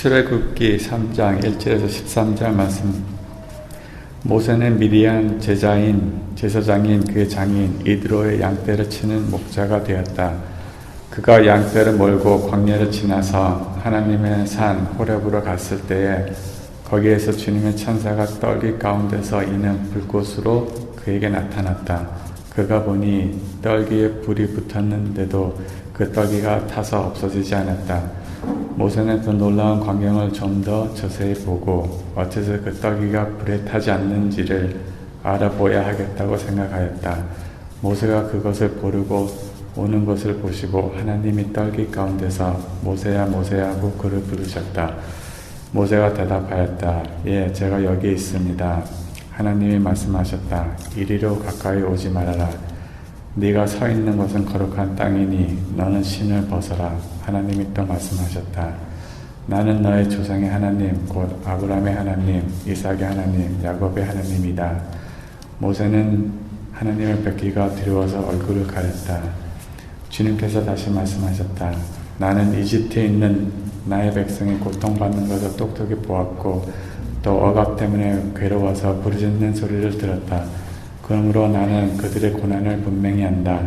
출애굽기 3장 1절에서 13절 말씀. 모세는 미디안 제사장인 그의 장인 이드로의 양떼를 치는 목자가 되었다. 그가 양떼를 몰고 광야를 지나서 하나님의 산 호렙으로 갔을 때에 거기에서 주님의 천사가 떨기 가운데서 이는 불꽃으로 그에게 나타났다. 그가 보니 떨기에 불이 붙었는데도 그 떨기가 타서 없어지지 않았다. 모세는 그 놀라운 광경을 좀 더 자세히 보고 어째서 그 떨기가 불에 타지 않는지를 알아보아야 하겠다고 생각하였다. 모세가 그것을 보르고 오는 것을 보시고 하나님이 떨기 가운데서 모세야 모세야 하고 그를 부르셨다. 모세가 대답하였다. 예, 제가 여기 있습니다. 하나님이 말씀하셨다. 이리로 가까이 오지 말아라. 네가 서 있는 것은 거룩한 땅이니 너는 신을 벗어라. 하나님이 또 말씀하셨다. 나는 너의 조상의 하나님 곧 아브라함의 하나님, 이삭의 하나님, 야곱의 하나님이다. 모세는 하나님의 뵙기가 두려워서 얼굴을 가렸다. 주님께서 다시 말씀하셨다. 나는 이집트에 있는 나의 백성이 고통받는 것을 똑똑히 보았고 또 억압 때문에 괴로워서 부르짖는 소리를 들었다. 그러므로 나는 그들의 고난을 분명히 안다.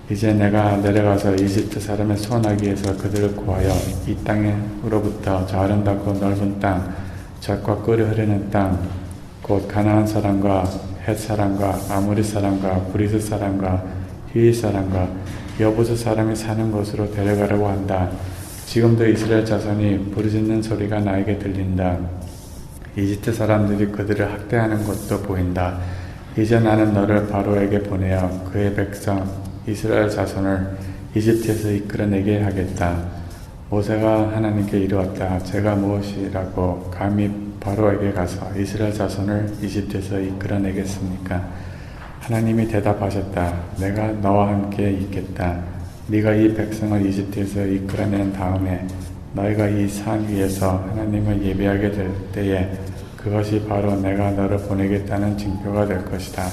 이제 내가 내려가서 이집트 사람의 소나기에서 그들을 구하여 이 땅으로부터 저 아름답고 넓은 땅, 젖과 꿀이 흐르는 땅, 곧 가나안 사람과 헷 사람과 아모리 사람과 브리스 사람과 히위 사람과 여부스 사람이 사는 곳으로 데려가려고 한다. 지금도 이스라엘 자손이 부르짖는 소리가 나에게 들린다. 이집트 사람들이 그들을 학대하는 것도 보인다. 이제 나는 너를 바로에게 보내어 그의 백성 이스라엘 자손을 이집트에서 이끌어내게 하겠다. 모세가 하나님께 이르렀다. 제가 무엇이라고 감히 바로에게 가서 이스라엘 자손을 이집트에서 이끌어내겠습니까? 하나님이 대답하셨다. 내가 너와 함께 있겠다. 네가 이 백성을 이집트에서 이끌어낸 다음에 너희가 이 산 위에서 하나님을 예배하게 될 때에 그것이 바로 내가 너를 보내겠다는 징표가 될 것이다.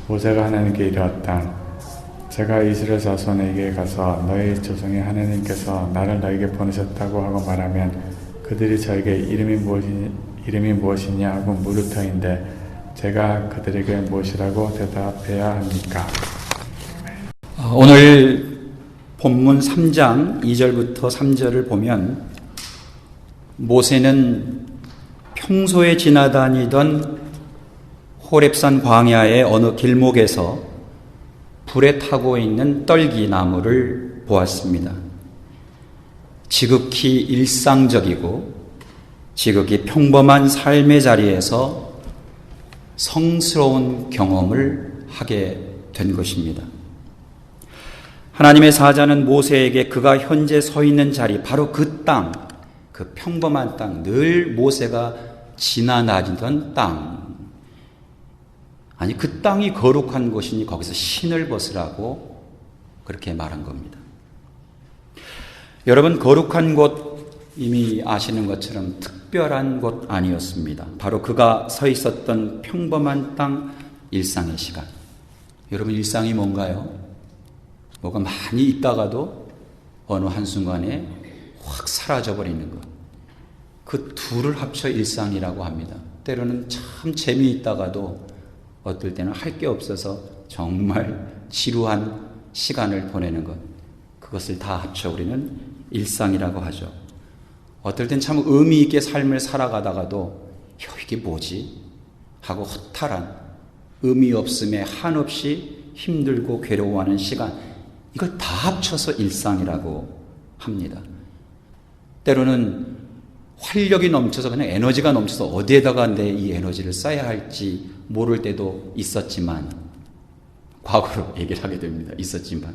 모세가 하나님께 이르렀다. 제가 이스라엘 자손에게 가서 너희 조상의 하나님께서 나를 너에게 보내셨다고 하고 말하면 그들이 저에게 이름이 무엇이냐 하고 물을 터인데 제가 그들에게 무엇이라고 대답해야 합니까? 오늘 본문 3장 2절부터 3절을 보면 모세는 평소에 지나다니던 호렙산 광야의 어느 길목에서 불에 타고 있는 떨기나무를 보았습니다. 지극히 일상적이고 지극히 평범한 삶의 자리에서 성스러운 경험을 하게 된 것입니다. 하나님의 사자는 모세에게 그가 현재 서 있는 자리, 바로 그 땅, 그 평범한 땅, 늘 모세가 지나다니던 땅, 아니 그 땅이 거룩한 곳이니 거기서 신을 벗으라고 그렇게 말한 겁니다. 여러분, 거룩한 곳 이미 아시는 것처럼 특별한 곳 아니었습니다. 바로 그가 서 있었던 평범한 땅, 일상의 시간. 여러분, 일상이 뭔가요? 뭐가 많이 있다가도 어느 한순간에 확 사라져버리는 것. 그 둘을 합쳐 일상이라고 합니다. 때로는 참 재미있다가도 어떨 때는 할 게 없어서 정말 지루한 시간을 보내는 것. 그것을 다 합쳐 우리는 일상이라고 하죠. 어떨 땐 참 의미 있게 삶을 살아가다가도 이게 뭐지? 하고 허탈한, 의미 없음에 한없이 힘들고 괴로워하는 시간, 이걸 다 합쳐서 일상이라고 합니다. 때로는 활력이 넘쳐서 그냥 에너지가 넘쳐서 어디에다가 내 이 에너지를 써야 할지 모를 때도 있었지만, 과거로 얘기를 하게 됩니다. 있었지만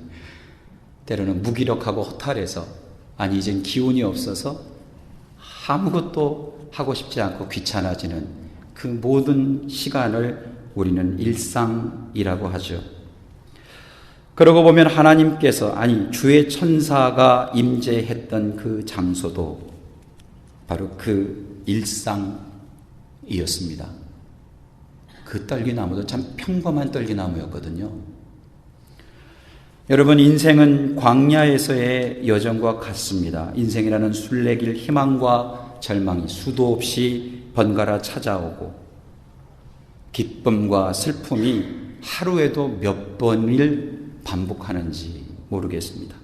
때로는 무기력하고 허탈해서 아니 이젠 기운이 없어서 아무것도 하고 싶지 않고 귀찮아지는 그 모든 시간을 우리는 일상이라고 하죠. 그러고 보면 하나님께서, 아니 주의 천사가 임재했던 그 장소도 바로 그 일상이었습니다. 그 떨기나무도 참 평범한 떨기나무였거든요. 여러분, 인생은 광야에서의 여정과 같습니다. 인생이라는 순례길, 희망과 절망이 수도 없이 번갈아 찾아오고 기쁨과 슬픔이 하루에도 몇 번을 반복하는지 모르겠습니다.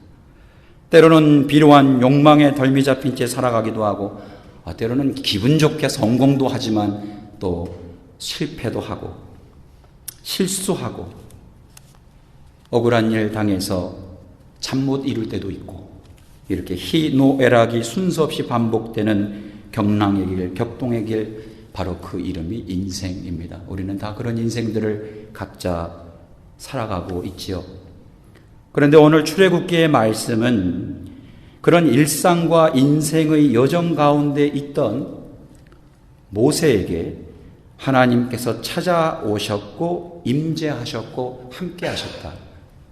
때로는 비로한 욕망에 덜미 잡힌 채 살아가기도 하고, 때로는 기분 좋게 성공도 하지만 또 실패도 하고 실수하고 억울한 일 당해서 잠 못 이룰 때도 있고, 이렇게 희노애락이 순서 없이 반복되는 경랑의 길, 격동의 길, 바로 그 이름이 인생입니다. 우리는 다 그런 인생들을 각자 살아가고 있지요. 그런데 오늘 출애굽기의 말씀은 그런 일상과 인생의 여정 가운데 있던 모세에게 하나님께서 찾아오셨고 임재하셨고 함께하셨다.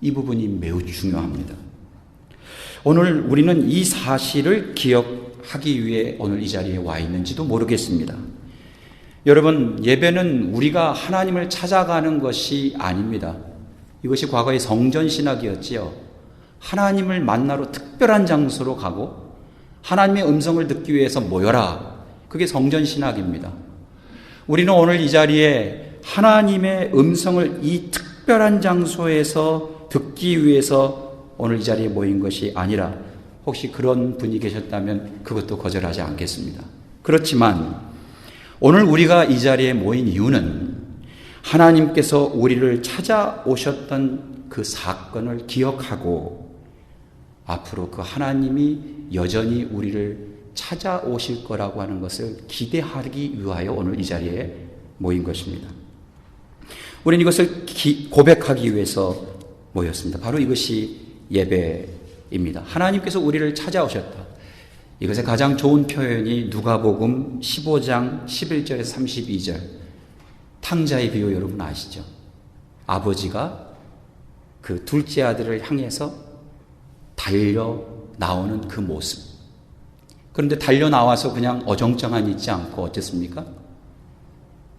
이 부분이 매우 중요합니다. 오늘 우리는 이 사실을 기억하기 위해 오늘 이 자리에 와 있는지도 모르겠습니다. 여러분, 예배는 우리가 하나님을 찾아가는 것이 아닙니다. 이것이 과거의 성전신학이었지요. 하나님을 만나러 특별한 장소로 가고 하나님의 음성을 듣기 위해서 모여라. 그게 성전신학입니다. 우리는 오늘 이 자리에 하나님의 음성을 이 특별한 장소에서 듣기 위해서 오늘 이 자리에 모인 것이 아니라, 혹시 그런 분이 계셨다면 그것도 거절하지 않겠습니다. 그렇지만 오늘 우리가 이 자리에 모인 이유는 하나님께서 우리를 찾아오셨던 그 사건을 기억하고 앞으로 그 하나님이 여전히 우리를 찾아오실 거라고 하는 것을 기대하기 위하여 오늘 이 자리에 모인 것입니다. 우리는 이것을 고백하기 위해서 모였습니다. 바로 이것이 예배입니다. 하나님께서 우리를 찾아오셨다. 이것의 가장 좋은 표현이 누가복음 15장 11절에서 32절, 탕자의 비유 여러분 아시죠? 아버지가 그 둘째 아들을 향해서 달려 나오는 그 모습. 그런데 달려 나와서 그냥 어정쩡하니 있지 않고 어땠습니까?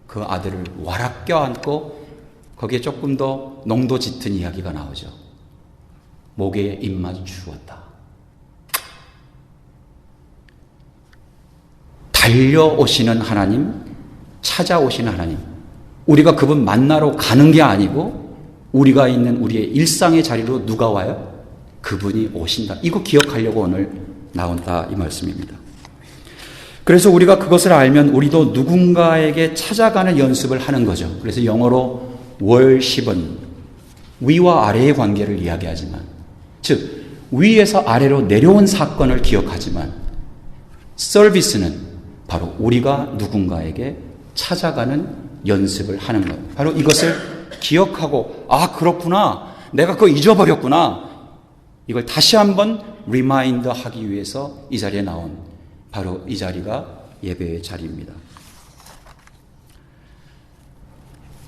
그 아들을 와락 껴안고 거기에 조금 더 농도 짙은 이야기가 나오죠. 목에 입맛 주었다. 달려오시는 하나님, 찾아오시는 하나님. 우리가 그분 만나러 가는 게 아니고 우리가 있는 우리의 일상의 자리로 누가 와요? 그분이 오신다. 이거 기억하려고 오늘 나온다 이 말씀입니다. 그래서 우리가 그것을 알면 우리도 누군가에게 찾아가는 연습을 하는 거죠. 그래서 영어로 worship은 위와 아래의 관계를 이야기하지만, 즉 위에서 아래로 내려온 사건을 기억하지만, 서비스는 바로 우리가 누군가에게 찾아가는 연습을 하는 거예요. 바로 이것을 기억하고, 아 그렇구나, 내가 그거 잊어버렸구나, 이걸 다시 한번 리마인드 하기 위해서 이 자리에 나온 바로 이 자리가 예배의 자리입니다.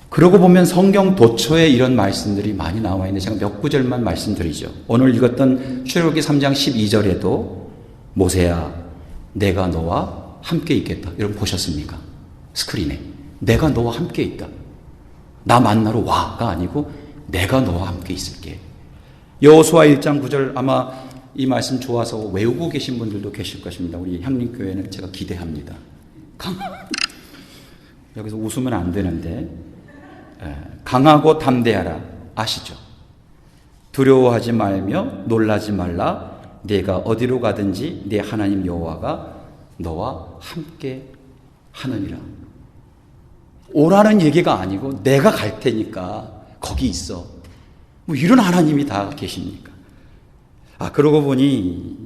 그러고 보면 성경 도처에 이런 말씀들이 많이 나와 있는데 제가 몇 구절만 말씀드리죠. 오늘 읽었던 출애굽기 3장 12절에도 모세야 내가 너와 함께 있겠다. 여러분 보셨습니까? 스크린에 내가 너와 함께 있다. 나 만나러 와가 아니고 내가 너와 함께 있을게. 여호수아 1장 9절 아마 이 말씀 좋아서 외우고 계신 분들도 계실 것입니다. 우리 향림교회는 제가 기대합니다. 여기서 웃으면 안 되는데, 강하고 담대하라. 아시죠? 두려워하지 말며 놀라지 말라. 네가 어디로 가든지 네 하나님 여호와가 너와 함께 하느니라. 오라는 얘기가 아니고 내가 갈 테니까 거기 있어. 뭐 이런 하나님이 다 계십니까? 그러고 보니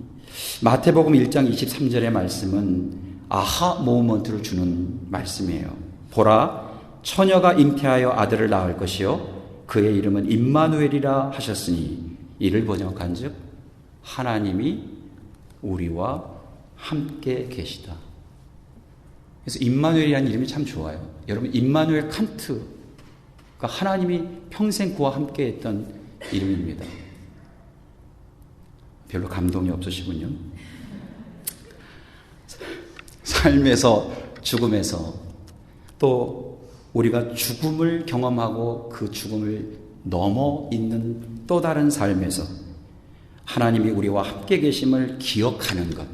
마태복음 1장 23절의 말씀은 아하 모먼트를 주는 말씀이에요. 보라, 처녀가 잉태하여 아들을 낳을 것이요 그의 이름은 임마누엘이라 하셨으니 이를 번역한즉 하나님이 우리와 함께 계시다. 그래서 임마누엘이라는 이름이 참 좋아요. 여러분, 임마누엘 칸트가 하나님이 평생 그와 함께 했던 이름입니다. 별로 감동이 없으시군요. 삶에서, 죽음에서, 또 우리가 죽음을 경험하고 그 죽음을 넘어 있는 또 다른 삶에서 하나님이 우리와 함께 계심을 기억하는 것,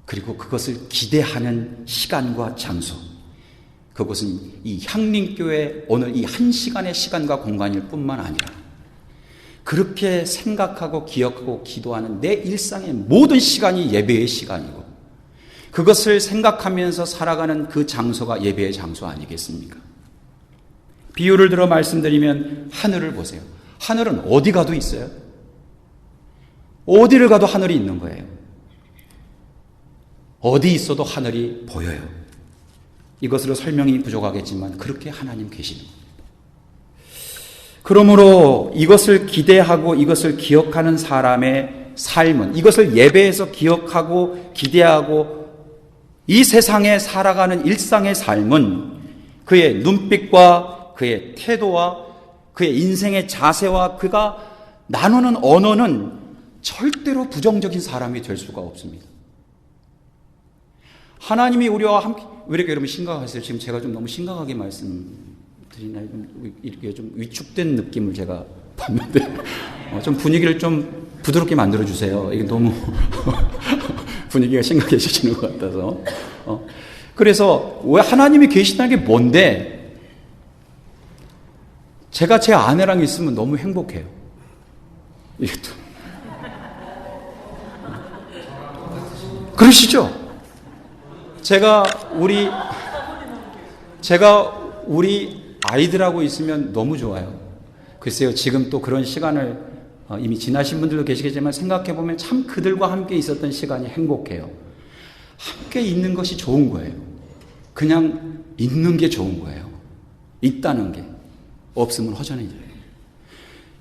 그리고 그것을 기대하는 시간과 장소, 그것은 이 향림교회 오늘 이 한 시간의 시간과 공간일 뿐만 아니라 그렇게 생각하고 기억하고 기도하는 내 일상의 모든 시간이 예배의 시간이고, 그것을 생각하면서 살아가는 그 장소가 예배의 장소 아니겠습니까? 비유를 들어 말씀드리면 하늘을 보세요. 하늘은 어디 가도 있어요. 어디를 가도 하늘이 있는 거예요. 어디 있어도 하늘이 보여요. 이것으로 설명이 부족하겠지만 그렇게 하나님 계시는 겁니다. 그러므로 이것을 기대하고 이것을 기억하는 사람의 삶은, 이것을 예배에서 기억하고 기대하고 이 세상에 살아가는 일상의 삶은 그의 눈빛과 그의 태도와 그의 인생의 자세와 그가 나누는 언어는 절대로 부정적인 사람이 될 수가 없습니다. 하나님이 우리와 함께, 왜 이렇게 여러분 심각하세요? 지금 제가 좀 너무 심각하게 말씀드리나요? 이렇게 좀 위축된 느낌을 제가 봤는데, 좀 분위기를 좀 부드럽게 만들어주세요. 이게 너무 분위기가 심각해지시는 것 같아서. 그래서 왜 하나님이 계시다는 게 뭔데? 제가 제 아내랑 있으면 너무 행복해요. 이것도. 그러시죠? 제가 우리 아이들하고 있으면 너무 좋아요. 글쎄요, 지금 또 그런 시간을 이미 지나신 분들도 계시겠지만 생각해보면 참 그들과 함께 있었던 시간이 행복해요. 함께 있는 것이 좋은 거예요. 그냥 있는 게 좋은 거예요. 있다는 게. 없으면 허전해져요.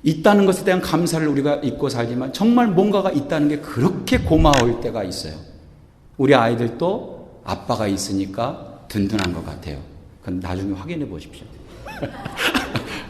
있다는 것에 대한 감사를 우리가 잊고 살지만 정말 뭔가가 있다는 게 그렇게 고마울 때가 있어요. 우리 아이들도 아빠가 있으니까 든든한 것 같아요. 그건 나중에 확인해 보십시오.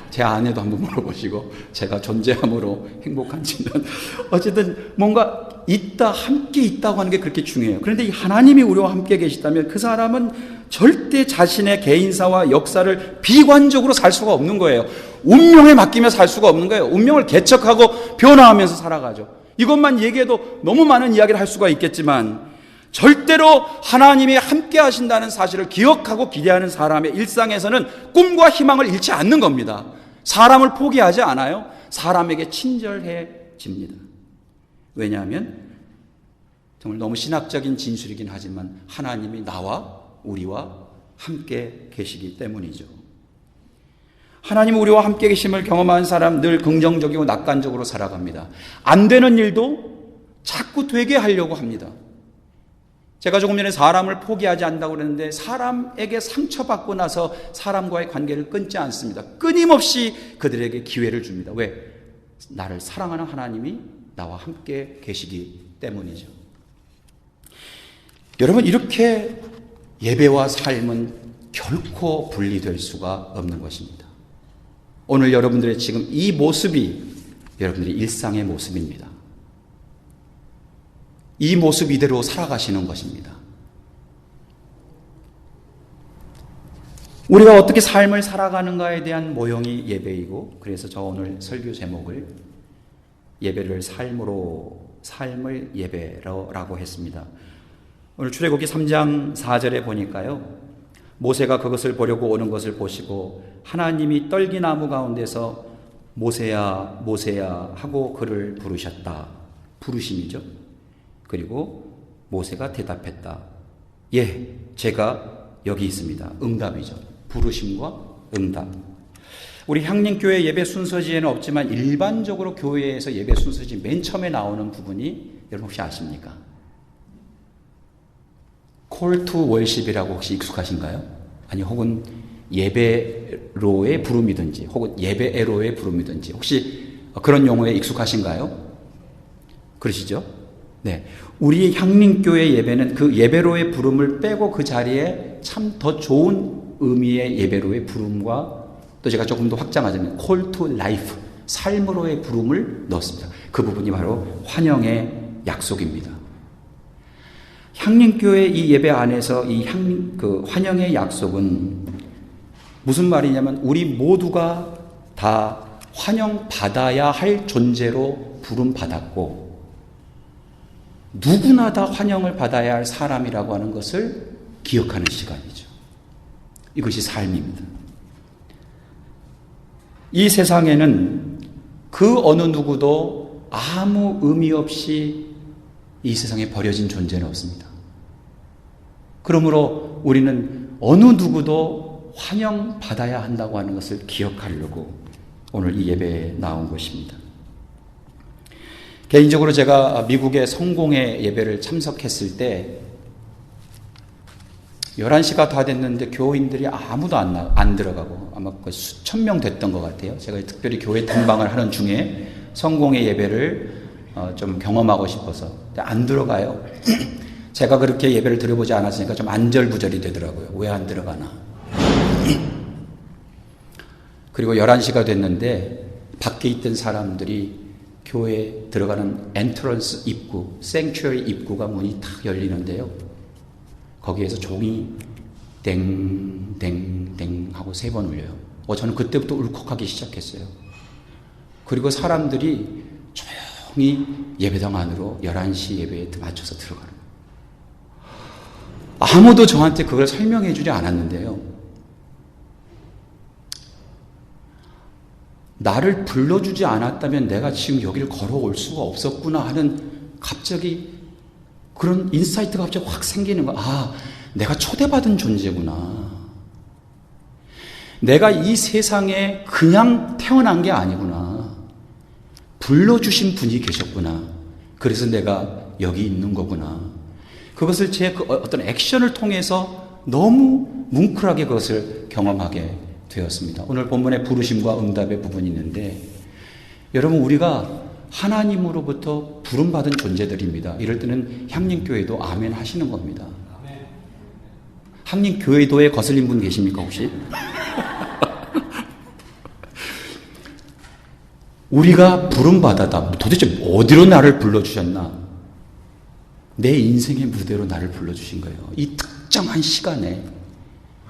제 아내도 한번 물어보시고 제가 존재함으로 행복한지는. 어쨌든 뭔가 있다, 함께 있다고 하는 게 그렇게 중요해요. 그런데 이 하나님이 우리와 함께 계시다면 그 사람은 절대 자신의 개인사와 역사를 비관적으로 살 수가 없는 거예요. 운명에 맡기며 살 수가 없는 거예요. 운명을 개척하고 변화하면서 살아가죠. 이것만 얘기해도 너무 많은 이야기를 할 수가 있겠지만 절대로 하나님이 함께 하신다는 사실을 기억하고 기대하는 사람의 일상에서는 꿈과 희망을 잃지 않는 겁니다. 사람을 포기하지 않아요. 사람에게 친절해집니다. 왜냐하면 정말 너무 신학적인 진술이긴 하지만 하나님이 나와 우리와 함께 계시기 때문이죠. 하나님 우리와 함께 계심을 경험한 사람 늘 긍정적이고 낙관적으로 살아갑니다. 안 되는 일도 자꾸 되게 하려고 합니다. 제가 조금 전에 사람을 포기하지 않는다고 그랬는데 사람에게 상처받고 나서 사람과의 관계를 끊지 않습니다. 끊임없이 그들에게 기회를 줍니다. 왜? 나를 사랑하는 하나님이 나와 함께 계시기 때문이죠. 여러분, 이렇게 예배와 삶은 결코 분리될 수가 없는 것입니다. 오늘 여러분들의 지금 이 모습이 여러분들의 일상의 모습입니다. 이 모습 이대로 살아가시는 것입니다. 우리가 어떻게 삶을 살아가는가에 대한 모형이 예배이고, 그래서 저 오늘 설교 제목을 예배를 삶을 예배라고 했습니다. 오늘 출애굽기 3장 4절에 보니까요, 모세가 그것을 보려고 오는 것을 보시고 하나님이 떨기나무 가운데서 모세야 모세야 하고 그를 부르셨다. 부르심이죠. 그리고 모세가 대답했다. 예, 제가 여기 있습니다. 응답이죠. 부르심과 응답. 우리 향림교회 예배 순서지에는 없지만 일반적으로 교회에서 예배 순서지 맨 처음에 나오는 부분이 여러분 혹시 아십니까? Call to worship이라고 혹시 익숙하신가요? 아니 혹은 예배로의 부름이든지 혹은 예배애로의 부름이든지 혹시 그런 용어에 익숙하신가요? 그러시죠? 네, 우리 향림교회 예배는 그 예배로의 부름을 빼고 그 자리에 참 더 좋은 의미의 예배로의 부름과 또 제가 조금 더 확장하자면 Call to life, 삶으로의 부름을 넣었습니다. 그 부분이 바로 환영의 약속입니다. 향림교회 이 예배 안에서 이 환영의 약속은 무슨 말이냐면 우리 모두가 다 환영받아야 할 존재로 부름받았고 누구나 다 환영을 받아야 할 사람이라고 하는 것을 기억하는 시간이죠. 이것이 삶입니다. 이 세상에는 그 어느 누구도 아무 의미 없이 이 세상에 버려진 존재는 없습니다. 그러므로 우리는 어느 누구도 환영받아야 한다고 하는 것을 기억하려고 오늘 이 예배에 나온 것입니다. 개인적으로 제가 미국의 성공회 예배를 참석했을 때 11시가 다 됐는데 교인들이 아무도 안 들어가고 아마 수천 명 됐던 것 같아요. 제가 특별히 교회 탐방을 하는 중에 성공회 예배를 좀 경험하고 싶어서 안 들어가요. 제가 그렇게 예배를 드려보지 않았으니까 좀 안절부절이 되더라고요. 왜 안 들어가나. 그리고 11시가 됐는데 밖에 있던 사람들이 교회에 들어가는 엔트런스 입구, 생츄어리 입구가 문이 탁 열리는데요. 거기에서 종이 땡땡땡 하고 3번 울려요. 저는 그때부터 울컥하기 시작했어요. 그리고 사람들이 조용히 예배당 안으로 11시 예배에 맞춰서 들어가는 거예요. 아무도 저한테 그걸 설명해 주지 않았는데요. 나를 불러주지 않았다면 내가 지금 여기를 걸어올 수가 없었구나 하는 갑자기 그런 인사이트가 갑자기 확 생기는 거야. 아, 내가 초대받은 존재구나. 내가 이 세상에 그냥 태어난 게 아니구나. 불러주신 분이 계셨구나. 그래서 내가 여기 있는 거구나. 그것을 제 어떤 액션을 통해서 너무 뭉클하게 그것을 경험하게 되었습니다. 오늘 본문의 부르심과 응답의 부분이 있는데 여러분 우리가 하나님으로부터 부름받은 존재들입니다. 이럴 때는 향림교회도 아멘 하시는 겁니다. 향림교회도에 거슬린 분 계십니까 혹시? 우리가 부름받았다. 도대체 어디로 나를 불러주셨나? 내 인생의 무대로 나를 불러주신 거예요. 이 특정한 시간에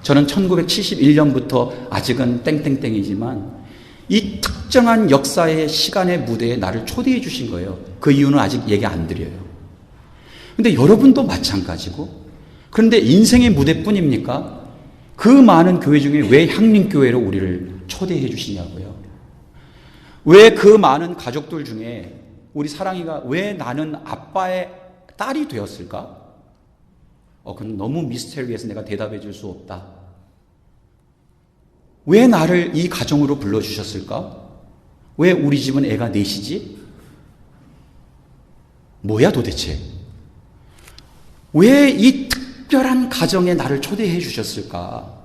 저는 1971년부터 아직은 땡땡땡이지만 이 특정한 역사의 시간의 무대에 나를 초대해 주신 거예요. 그 이유는 아직 얘기 안 드려요. 근데 여러분도 마찬가지고 그런데 인생의 무대뿐입니까? 그 많은 교회 중에 왜 향림교회로 우리를 초대해 주시냐고요. 왜 그 많은 가족들 중에 우리 사랑이가 왜 나는 아빠의 딸이 되었을까? 그건 너무 미스테리해서 내가 대답해 줄 수 없다. 왜 나를 이 가정으로 불러주셨을까? 왜 우리 집은 애가 넷이지? 뭐야 도대체? 왜 이 특별한 가정에 나를 초대해 주셨을까?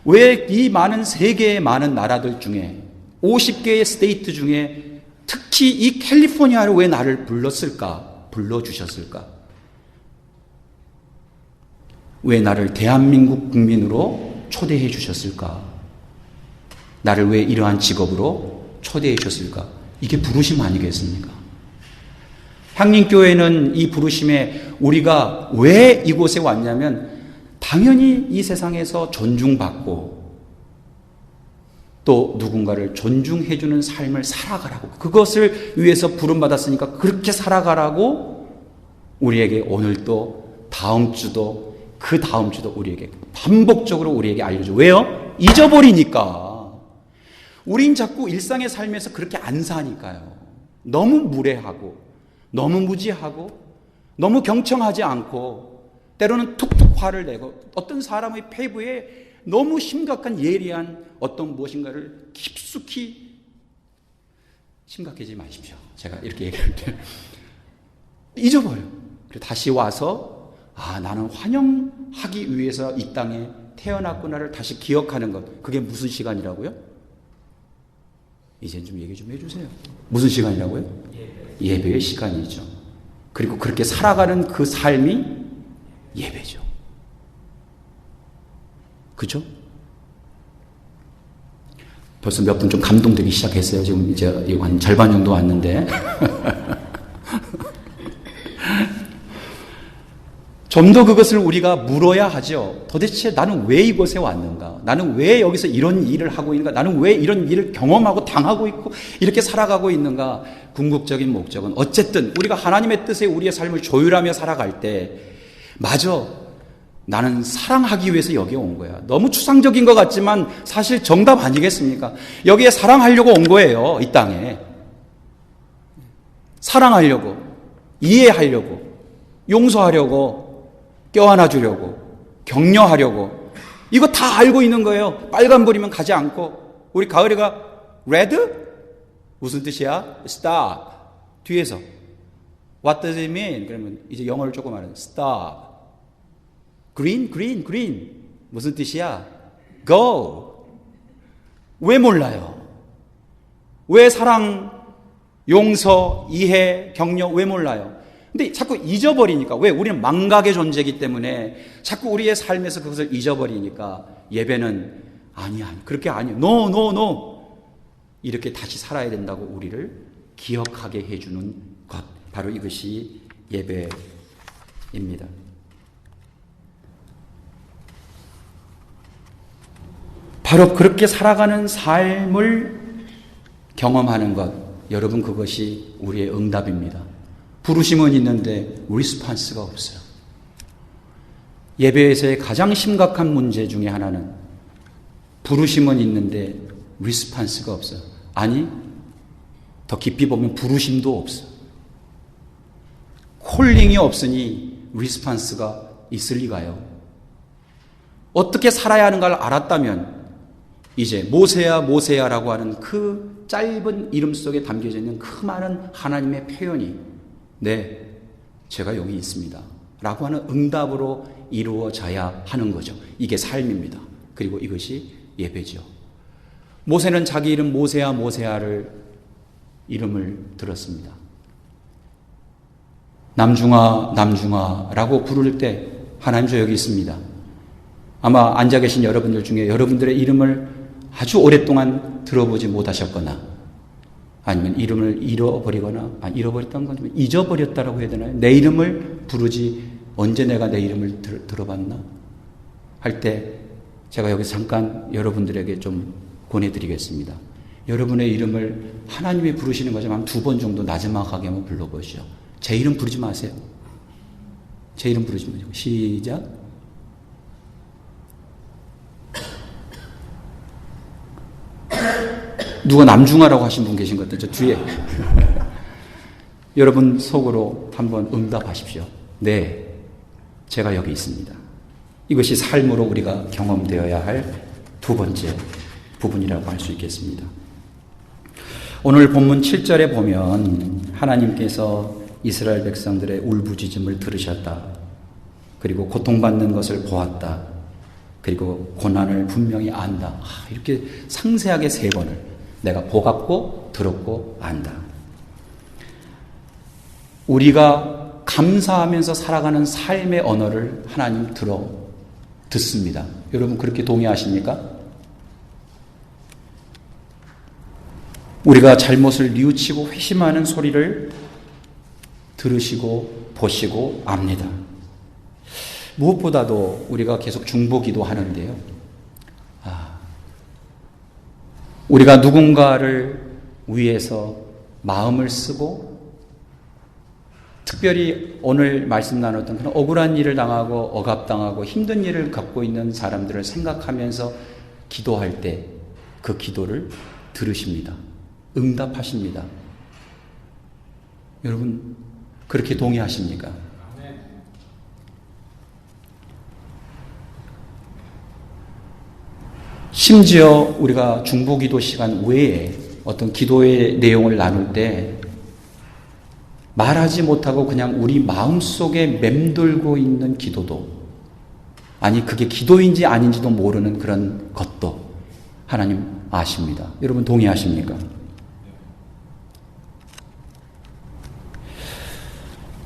왜 이 많은 세계의 많은 나라들 중에 50개의 스테이트 중에 특히 이 캘리포니아를 왜 나를 불렀을까? 불러주셨을까? 왜 나를 대한민국 국민으로 초대해 주셨을까? 나를 왜 이러한 직업으로 초대해 주셨을까? 이게 부르심 아니겠습니까? 향림교회는 이 부르심에 우리가 왜 이곳에 왔냐면 당연히 이 세상에서 존중받고 또 누군가를 존중해 주는 삶을 살아가라고 그것을 위해서 부름받았으니까 그렇게 살아가라고 우리에게 오늘도 다음 주도 그 다음 주도 우리에게 반복적으로 우리에게 알려줘. 왜요? 잊어버리니까. 우린 자꾸 일상의 삶에서 그렇게 안 사니까요. 너무 무례하고 너무 무지하고 너무 경청하지 않고 때로는 툭툭 화를 내고 어떤 사람의 폐부에 너무 심각한 예리한 어떤 무엇인가를 깊숙이 심각해지지 마십시오. 제가 이렇게 얘기할 때 잊어버려요. 그리고 다시 와서 나는 환영하기 위해서 이 땅에 태어났구나를 다시 기억하는 것. 그게 무슨 시간이라고요? 이제 좀 얘기 좀 해주세요. 무슨 시간이라고요? 예배의 시간이죠. 그리고 그렇게 살아가는 그 삶이 예배죠. 그죠? 벌써 몇 분 좀 감동되기 시작했어요. 지금 이제 한 절반 정도 왔는데. 좀 더 그것을 우리가 물어야 하죠. 도대체 나는 왜 이곳에 왔는가? 나는 왜 여기서 이런 일을 하고 있는가? 나는 왜 이런 일을 경험하고 당하고 있고 이렇게 살아가고 있는가? 궁극적인 목적은 어쨌든 우리가 하나님의 뜻에 우리의 삶을 조율하며 살아갈 때 맞아. 나는 사랑하기 위해서 여기에 온 거야. 너무 추상적인 것 같지만 사실 정답 아니겠습니까? 여기에 사랑하려고 온 거예요. 이 땅에. 사랑하려고, 이해하려고, 용서하려고, 껴안아 주려고, 격려하려고. 이거 다 알고 있는 거예요. 빨간불이면 가지 않고. 우리 가을이가 레드? 무슨 뜻이야? stop. 뒤에서. What does it mean? 그러면 이제 영어를 조금 하는 stop. green, green, green. 무슨 뜻이야? go. 왜 몰라요? 왜 사랑, 용서, 이해, 격려 왜 몰라요? 근데 자꾸 잊어버리니까. 왜? 우리는 망각의 존재이기 때문에 자꾸 우리의 삶에서 그것을 잊어버리니까 예배는 아니야. 그렇게 아니야. No, no, no. 이렇게 다시 살아야 된다고 우리를 기억하게 해주는 것. 바로 이것이 예배입니다. 바로 그렇게 살아가는 삶을 경험하는 것. 여러분 그것이 우리의 응답입니다. 부르심은 있는데 리스판스가 없어요. 예배에서의 가장 심각한 문제 중에 하나는 부르심은 있는데 리스판스가 없어요. 아니, 더 깊이 보면 부르심도 없어요. 콜링이 없으니 리스판스가 있을 리가요. 어떻게 살아야 하는 걸 알았다면 이제 모세야 모세야라고 하는 그 짧은 이름 속에 담겨져 있는 그 많은 하나님의 표현이 네, 제가 여기 있습니다 라고 하는 응답으로 이루어져야 하는 거죠. 이게 삶입니다. 그리고 이것이 예배죠. 모세는 자기 이름 모세야 모세야를 이름을 들었습니다. 남중아 남중아라고 부를 때 하나님 저 여기 있습니다. 아마 앉아 계신 여러분들 중에 여러분들의 이름을 아주 오랫동안 들어보지 못하셨거나 아니면 이름을 잃어버리거나 잃어버렸던 건 잊어버렸다라고 해야 되나요? 내 이름을 부르지 언제 내가 내 이름을 들어봤나? 할 때 제가 여기서 잠깐 여러분들에게 좀 권해드리겠습니다. 여러분의 이름을 하나님이 부르시는 거지만 2번 정도 나지막하게 한번 불러보시죠. 제 이름 부르지 마세요. 제 이름 부르지 마세요. 시작. 누가 남중아라고 하신 분 계신 것 같아요. 저 뒤에. 여러분 속으로 한번 응답하십시오. 네, 제가 여기 있습니다. 이것이 삶으로 우리가 경험되어야 할 2번째 부분이라고 할 수 있겠습니다. 오늘 본문 7절에 보면 하나님께서 이스라엘 백성들의 울부짖음을 들으셨다. 그리고 고통받는 것을 보았다. 그리고 고난을 분명히 안다. 이렇게 상세하게 3번을 내가 보았고 들었고 안다. 우리가 감사하면서 살아가는 삶의 언어를 하나님 듣습니다. 여러분 그렇게 동의하십니까? 우리가 잘못을 뉘우치고 회심하는 소리를 들으시고 보시고 압니다. 무엇보다도 우리가 계속 중보기도 하는데요. 우리가 누군가를 위해서 마음을 쓰고 특별히 오늘 말씀 나눴던 그런 억울한 일을 당하고 억압당하고 힘든 일을 겪고 있는 사람들을 생각하면서 기도할 때 그 기도를 들으십니다. 응답하십니다. 여러분 그렇게 동의하십니까? 심지어 우리가 중보기도 시간 외에 어떤 기도의 내용을 나눌 때 말하지 못하고 그냥 우리 마음속에 맴돌고 있는 기도도 아니 그게 기도인지 아닌지도 모르는 그런 것도 하나님 아십니다. 여러분 동의하십니까?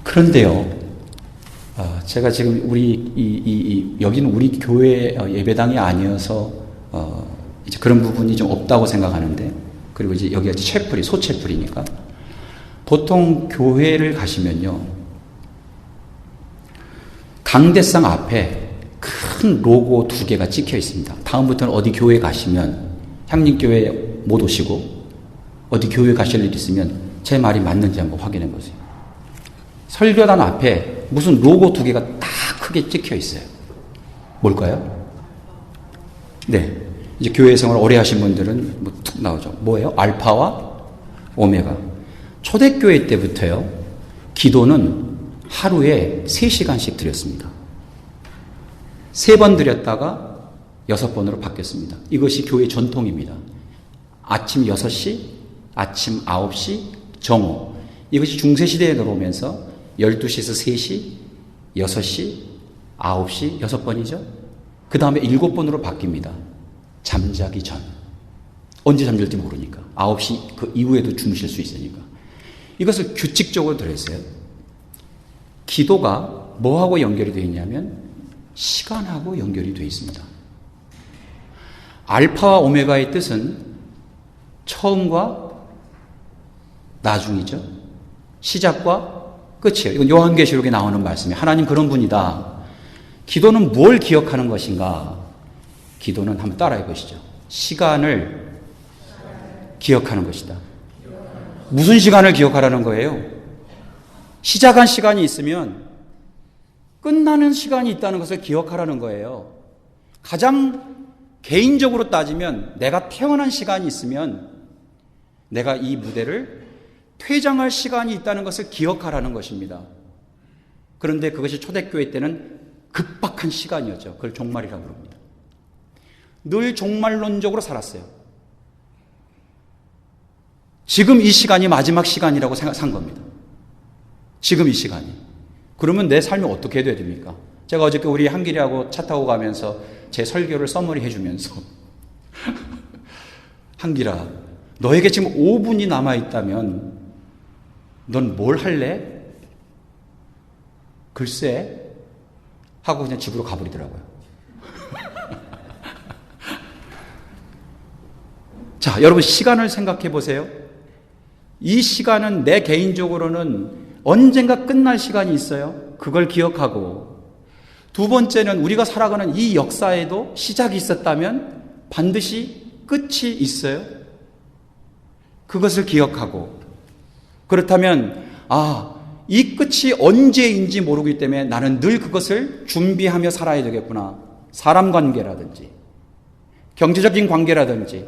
그런데요, 제가 지금 여기는 우리 교회 예배당이 아니어서 이제 그런 부분이 좀 없다고 생각하는데, 그리고 이제 여기가 채플이 소채플이니까 보통 교회를 가시면요, 강대상 앞에 큰 로고 2개가 찍혀 있습니다. 다음부터는 어디 교회 가시면 향림교회 못 오시고 어디 교회 가실 일 있으면 제 말이 맞는지 한번 확인해 보세요. 설교단 앞에 무슨 로고 2개가 다 크게 찍혀 있어요. 뭘까요? 네. 이제 교회 생활 오래 하신 분들은 뭐 툭 나오죠. 뭐예요? 알파와 오메가. 초대교회 때부터요, 기도는 하루에 3시간씩 드렸습니다. 3번 드렸다가 6번으로 바뀌었습니다. 이것이 교회 전통입니다. 아침 6시, 아침 9시, 정오. 이것이 중세시대에 들어오면서 12시에서 3시, 6시, 9시, 6번이죠. 그 다음에 7번으로 바뀝니다. 잠자기 전. 언제 잠들지 모르니까. 9시 그 이후에도 주무실 수 있으니까. 이것을 규칙적으로 들었어요. 기도가 뭐하고 연결이 되어 있냐면 시간하고 연결이 되어 있습니다. 알파와 오메가의 뜻은 처음과 나중이죠. 시작과 끝이에요. 이건 요한계시록에 나오는 말씀이에요. 하나님 그런 분이다. 기도는 뭘 기억하는 것인가? 기도는 한번 따라해 보시죠. 시간을 기억하는 것이다. 무슨 시간을 기억하라는 거예요? 시작한 시간이 있으면 끝나는 시간이 있다는 것을 기억하라는 거예요. 가장 개인적으로 따지면 내가 태어난 시간이 있으면 내가 이 무대를 퇴장할 시간이 있다는 것을 기억하라는 것입니다. 그런데 그것이 초대교회 때는 급박한 시간이었죠. 그걸 종말이라고 부릅니다. 늘 종말론적으로 살았어요. 지금 이 시간이 마지막 시간이라고 생각한 겁니다. 지금 이 시간이. 그러면 내 삶이 어떻게 돼야 됩니까? 제가 어저께 우리 한길이하고 차 타고 가면서 제 설교를 써머리 해주면서 한길아, 너에게 지금 5분이 남아있다면 넌 뭘 할래? 글쎄 하고 그냥 집으로 가버리더라고요. 자, 여러분 시간을 생각해 보세요. 이 시간은 내 개인적으로는 언젠가 끝날 시간이 있어요. 그걸 기억하고, 두 번째는 우리가 살아가는 이 역사에도 시작이 있었다면 반드시 끝이 있어요. 그것을 기억하고, 그렇다면 이 끝이 언제인지 모르기 때문에 나는 늘 그것을 준비하며 살아야 되겠구나. 사람 관계라든지 경제적인 관계라든지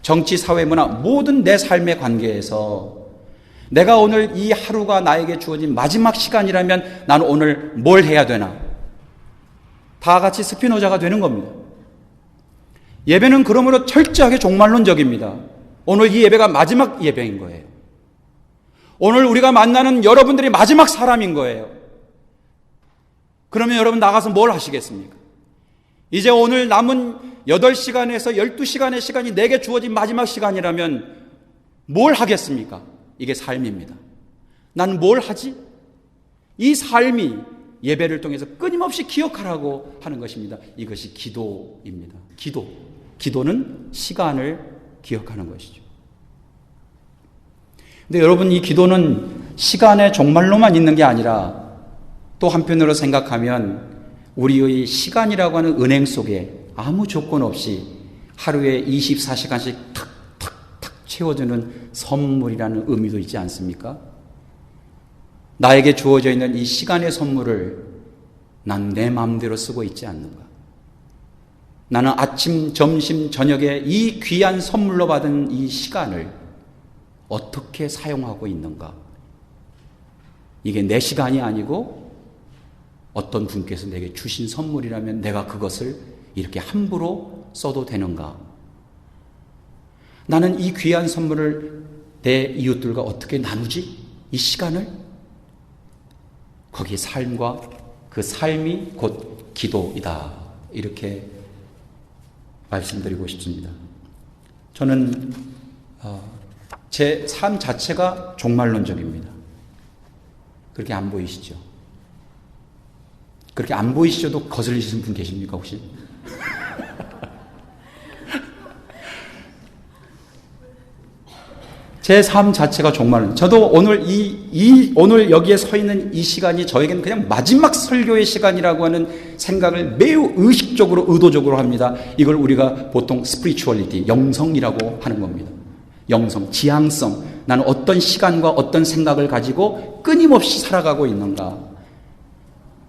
정치, 사회, 문화 모든 내 삶의 관계에서 내가 오늘 이 하루가 나에게 주어진 마지막 시간이라면 나는 오늘 뭘 해야 되나? 다 같이 스피노자가 되는 겁니다. 예배는 그러므로 철저하게 종말론적입니다. 오늘 이 예배가 마지막 예배인 거예요. 오늘 우리가 만나는 여러분들이 마지막 사람인 거예요. 그러면 여러분 나가서 뭘 하시겠습니까? 이제 오늘 남은 8시간에서 12시간의 시간이 내게 주어진 마지막 시간이라면 뭘 하겠습니까? 이게 삶입니다. 난 뭘 하지? 이 삶이 예배를 통해서 끊임없이 기억하라고 하는 것입니다. 이것이 기도입니다. 기도는 시간을 기억하는 것이죠. 근데 여러분, 이 기도는 시간의 종말로만 있는 게 아니라 또 한편으로 생각하면 우리의 시간이라고 하는 은행 속에 아무 조건 없이 하루에 24시간씩 탁탁탁 채워주는 선물이라는 의미도 있지 않습니까? 나에게 주어져 있는 이 시간의 선물을 난 내 마음대로 쓰고 있지 않는가? 나는 아침, 점심, 저녁에 이 귀한 선물로 받은 이 시간을 어떻게 사용하고 있는가? 이게 내 시간이 아니고 어떤 분께서 내게 주신 선물이라면 내가 그것을 이렇게 함부로 써도 되는가? 나는 이 귀한 선물을 내 이웃들과 어떻게 나누지? 이 시간을? 거기에 삶과 그 삶이 곧 기도이다. 이렇게 말씀드리고 싶습니다. 저는 제 삶 자체가 종말론적입니다. 그렇게 안 보이시죠? 그렇게 안 보이시셔도 거슬리시는 분 계십니까 혹시? 제 삶 자체가 종말론. 저도 오늘 오늘 여기에 서 있는 이 시간이 저에게는 그냥 마지막 설교의 시간이라고 하는 생각을 매우 의식적으로, 의도적으로 합니다. 이걸 우리가 보통 스피리추얼리티, 영성이라고 하는 겁니다. 영성, 지향성. 나는 어떤 시간과 어떤 생각을 가지고 끊임없이 살아가고 있는가.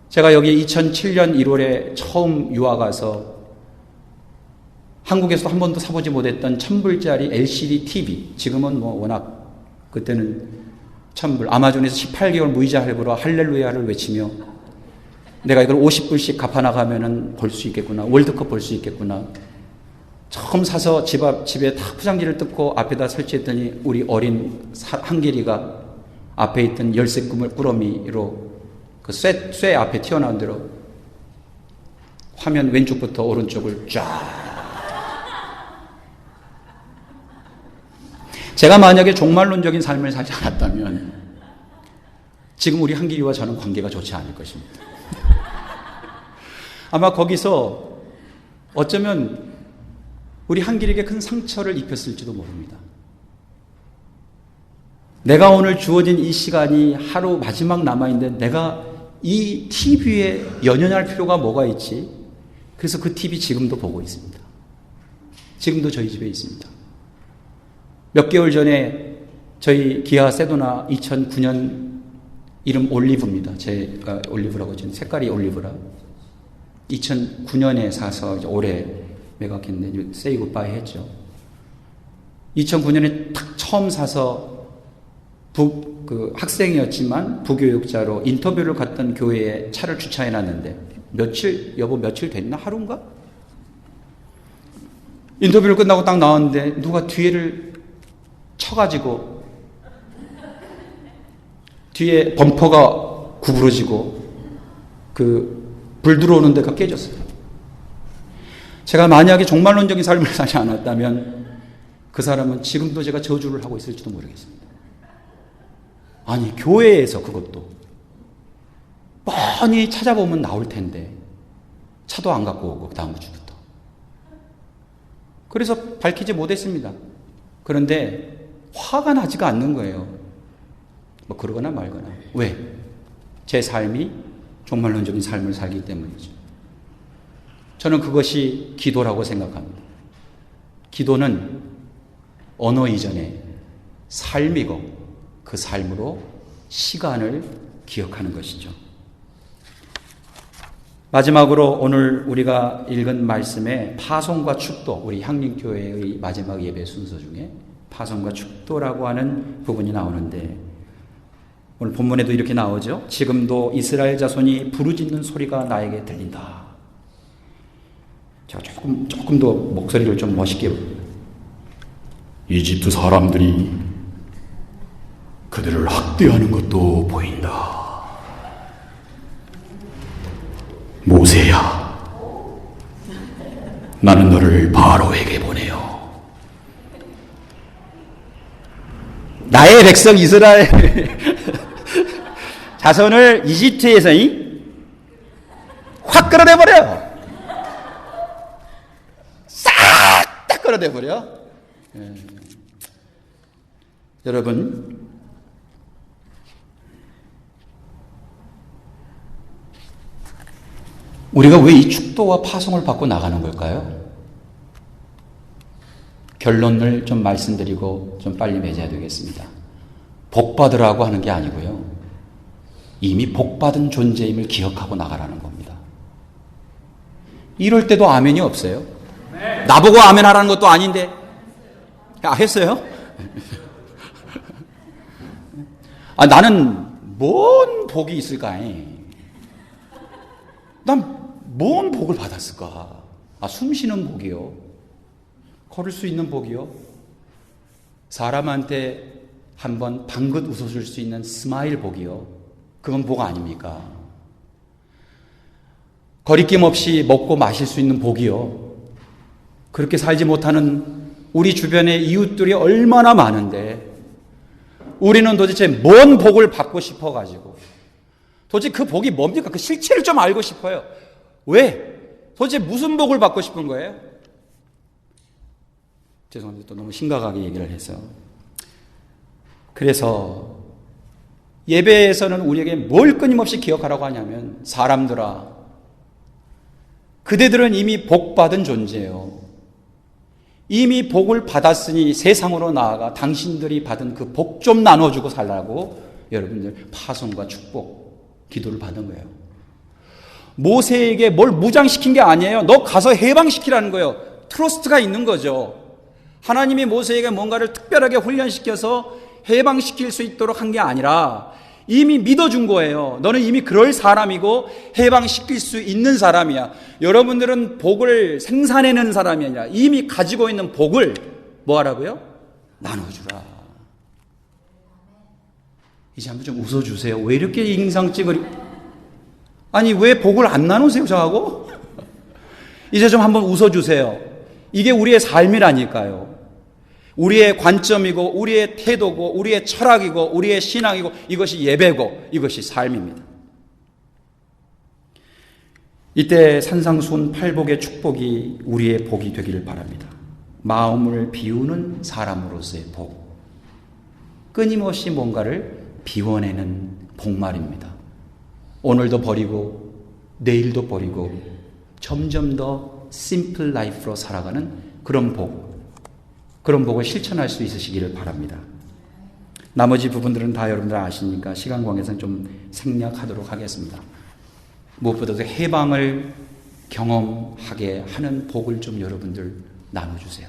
제가 여기 2007년 1월에 처음 유학 가서 한국에서 한 번도 사보지 못했던 1000불짜리 LCD TV. 지금은 뭐 워낙 그때는 1000불. 아마존에서 18개월 무이자 할부로 할렐루야를 외치며 내가 이걸 50불씩 갚아나가면은 볼 수 있겠구나. 월드컵 볼 수 있겠구나. 처음 사서 집에 다 포장지를 뜯고 앞에다 설치했더니 우리 어린 한길이가 앞에 있던 열쇠 꾸러미로 그 쇠 앞에 튀어나온 대로 화면 왼쪽부터 오른쪽을 쫙. 제가 만약에 종말론적인 삶을 살지 않았다면 지금 우리 한길이와 저는 관계가 좋지 않을 것입니다. 아마 거기서 어쩌면 우리 한길에게 큰 상처를 입혔을지도 모릅니다. 내가 오늘 주어진 이 시간이 하루 마지막 남아있는데 내가 이 TV에 연연할 필요가 뭐가 있지? 그래서 그 TV 지금도 보고 있습니다. 지금도 저희 집에 있습니다. 몇 개월 전에 저희 기아 세도나 2009년 이름 올리브입니다. 제가 올리브라고 지금 색깔이 올리브라. 2009년에 사서 이제 올해 매각했는데 세이 굿바이 했죠. 2009년에 딱 처음 사서 학생이었지만 부교육자로 인터뷰를 갔던 교회에 차를 주차해 놨는데 며칠 됐나? 하루인가? 인터뷰를 끝나고 딱 나왔는데 누가 뒤에를 쳐가지고 뒤에 범퍼가 구부러지고 불 들어오는 데가 깨졌어요. 제가 만약에 종말론적인 삶을 살지 않았다면 그 사람은 지금도 제가 저주를 하고 있을지도 모르겠습니다. 아니, 교회에서 그것도 뻔히 찾아보면 나올 텐데 차도 안 갖고 오고 다음 주부터. 그래서 밝히지 못했습니다. 그런데 화가 나지가 않는 거예요. 뭐 그러거나 말거나. 왜? 제 삶이 종말론적인 삶을 살기 때문이죠. 저는 그것이 기도라고 생각합니다. 기도는 언어 이전에 삶이고 그 삶으로 시간을 기억하는 것이죠. 마지막으로 오늘 우리가 읽은 말씀에 파송과 축도, 우리 향림교회의 마지막 예배 순서 중에 파송과 축도라고 하는 부분이 나오는데 오늘 본문에도 이렇게 나오죠. 지금도 이스라엘 자손이 부르짖는 소리가 나에게 들린다. 제가 조금 더 목소리를 좀 멋있게. 이집트 사람들이 그들을 학대하는 것도 보인다. 모세야, 나는 너를 바로에게 보내요. 나의 백성 이스라엘 자손을 이집트에서 확 끌어내버려. 싹 다 끌어내버려. 여러분, 우리가 왜 이 축도와 파송을 받고 나가는 걸까요? 결론을 좀 말씀드리고 좀 빨리 맺어야 되겠습니다. 복 받으라고 하는 게 아니고요. 이미 복 받은 존재임을 기억하고 나가라는 겁니다. 이럴 때도 아멘이 없어요. 나보고 아멘 하라는 것도 아닌데. 했어요? 나는 뭔 복이 있을까? 난 뭔 복을 받았을까? 숨 쉬는 복이요. 걸을 수 있는 복이요. 사람한테 한번 방긋 웃어줄 수 있는 스마일 복이요. 그건 복 아닙니까? 거리낌 없이 먹고 마실 수 있는 복이요. 그렇게 살지 못하는 우리 주변의 이웃들이 얼마나 많은데 우리는 도대체 뭔 복을 받고 싶어가지고 도대체 그 복이 뭡니까? 그 실체를 좀 알고 싶어요. 왜? 도대체 무슨 복을 받고 싶은 거예요? 죄송합니다. 또 너무 심각하게 얘기를 해서. 그래서 예배에서는 우리에게 뭘 끊임없이 기억하라고 하냐면, 사람들아, 그대들은 이미 복받은 존재예요. 이미 복을 받았으니 세상으로 나아가 당신들이 받은 그 복 좀 나눠주고 살라고 여러분들 파송과 축복, 기도를 받은 거예요. 모세에게 뭘 무장시킨 게 아니에요. 너 가서 해방시키라는 거예요. 트러스트가 있는 거죠. 하나님이 모세에게 뭔가를 특별하게 훈련시켜서 해방시킬 수 있도록 한 게 아니라 이미 믿어준 거예요. 너는 이미 그럴 사람이고 해방시킬 수 있는 사람이야. 여러분들은 복을 생산해내는 사람이 아니라 이미 가지고 있는 복을 뭐 하라고요? 나눠주라. 이제 한번 좀 웃어주세요. 왜 이렇게 인상찍으리? 아니, 왜 복을 안 나누세요, 저하고? 이제 좀 한번 웃어주세요. 이게 우리의 삶이라니까요. 우리의 관점이고, 우리의 태도고, 우리의 철학이고, 우리의 신앙이고, 이것이 예배고, 이것이 삶입니다. 이때 산상수훈 팔복의 축복이 우리의 복이 되기를 바랍니다. 마음을 비우는 사람으로서의 복. 끊임없이 뭔가를 비워내는 복말입니다. 오늘도 버리고, 내일도 버리고, 점점 더 심플 라이프로 살아가는 그런 복. 그런 복을 실천할 수 있으시기를 바랍니다. 나머지 부분들은 다 여러분들 아시니까 시간 관계상 좀 생략하도록 하겠습니다. 무엇보다도 해방을 경험하게 하는 복을 좀 여러분들 나눠주세요.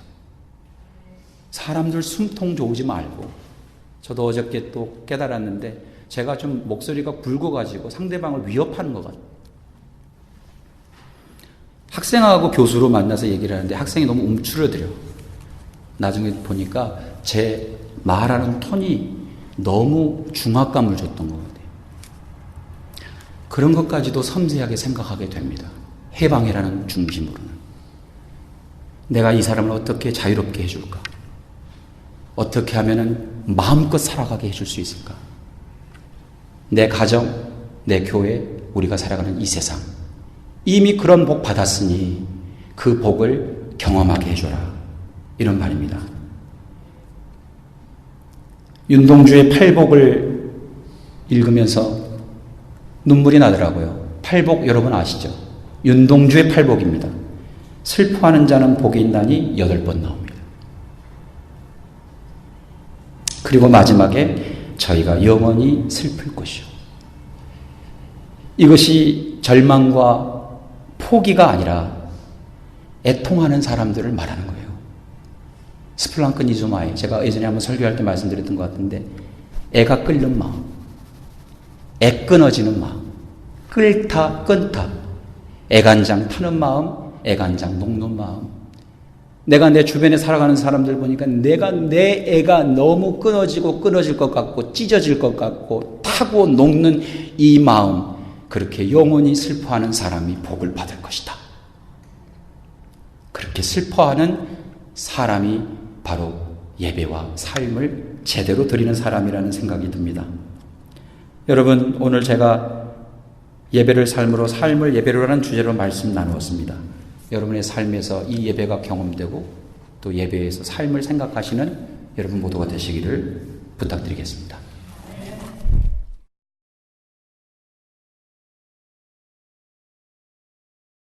사람들 숨통 좋으지 말고, 저도 어저께 또 깨달았는데 제가 좀 목소리가 굵어가지고 상대방을 위협하는 것 같아요. 학생하고 교수로 만나서 얘기를 하는데 학생이 너무 움츠러들어요. 나중에 보니까 제 말하는 톤이 너무 중압감을 줬던 것 같아요. 그런 것까지도 섬세하게 생각하게 됩니다. 해방이라는 중심으로는. 내가 이 사람을 어떻게 자유롭게 해줄까? 어떻게 하면은 마음껏 살아가게 해줄 수 있을까? 내 가정, 내 교회, 우리가 살아가는 이 세상. 이미 그런 복 받았으니 그 복을 경험하게 해줘라. 이런 말입니다. 윤동주의 팔복을 읽으면서 눈물이 나더라고요. 팔복 여러분 아시죠? 윤동주의 팔복입니다. 슬퍼하는 자는 복이 있나니 8번 나옵니다. 그리고 마지막에 저희가 영원히 슬플 것이요. 이것이 절망과 포기가 아니라 애통하는 사람들을 말하는 거예요. 스플랑크니조마이, 제가 예전에 한번 설교할 때 말씀드렸던 것 같은데, 애가 끓는 마음, 애 끊어지는 마음, 끓다 끊다, 애간장 타는 마음, 애간장 녹는 마음. 내가 내 주변에 살아가는 사람들 보니까 내가 내 애가 너무 끊어지고 끊어질 것 같고 찢어질 것 같고 타고 녹는 이 마음, 그렇게 영원히 슬퍼하는 사람이 복을 받을 것이다. 그렇게 슬퍼하는 사람이 바로 예배와 삶을 제대로 드리는 사람이라는 생각이 듭니다. 여러분, 오늘 제가 예배를 삶으로, 삶을 예배로라는 주제로 말씀 나누었습니다. 여러분의 삶에서 이 예배가 경험되고 또 예배에서 삶을 생각하시는 여러분 모두가 되시기를 부탁드리겠습니다.